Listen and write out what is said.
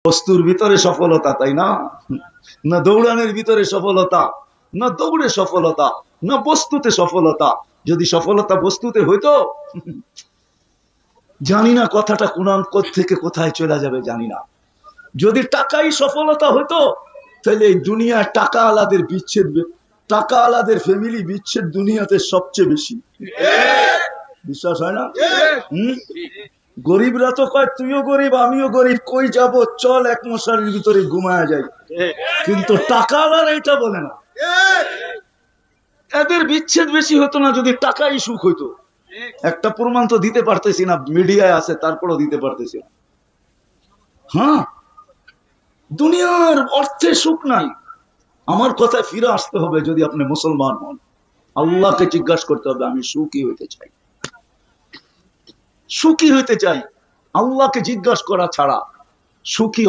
বস্তুর ভিতরে সফলতা, তাই না? না দৌড়ানোর ভিতরে সফলতা, না দৌড়ে সফলতা, না বস্তুতে সফলতা। যদি সফলতা বস্তুতে হইতো, জানি না কথাটা কোন থেকে কোথায় চলে যাবে, জানি না। যদি টাকাই সফলতা হইতো, তাহলে এই দুনিয়া টাকা আলাদের বিচ্ছেদ, টাকা আলাদের ফ্যামিলি বিচ্ছেদ দুনিয়াতে সবচেয়ে বেশি। বিশ্বাস হয় না? গরিবরা তো কয় তুইও গরিব আমিও গরিব, কই যাব, চল এক মশারির ভিতরে ঘুমায়া যাই। কিন্তু টাকা আলার এটা বলে না। এদের বিচ্ছেদ বেশি হতো না যদি টাকাই সুখ হইতো। একটা প্রমাণ তো দিতে পারতেছি না, মিডিয়ায় আছে তারপরও দিতে পারতেছি না। হ্যাঁ, দুনিয়ার অর্থে সুখ নাই। আমার কথায় ফিরে আসতে হবে। যদি আপনি মুসলমান হন, আল্লাহকে জিজ্ঞাসা করতে হবে, আমি সুখী হইতে চাই, সুখী হইতে চাই। আল্লাহকে জিজ্ঞাসা করা ছাড়া সুখী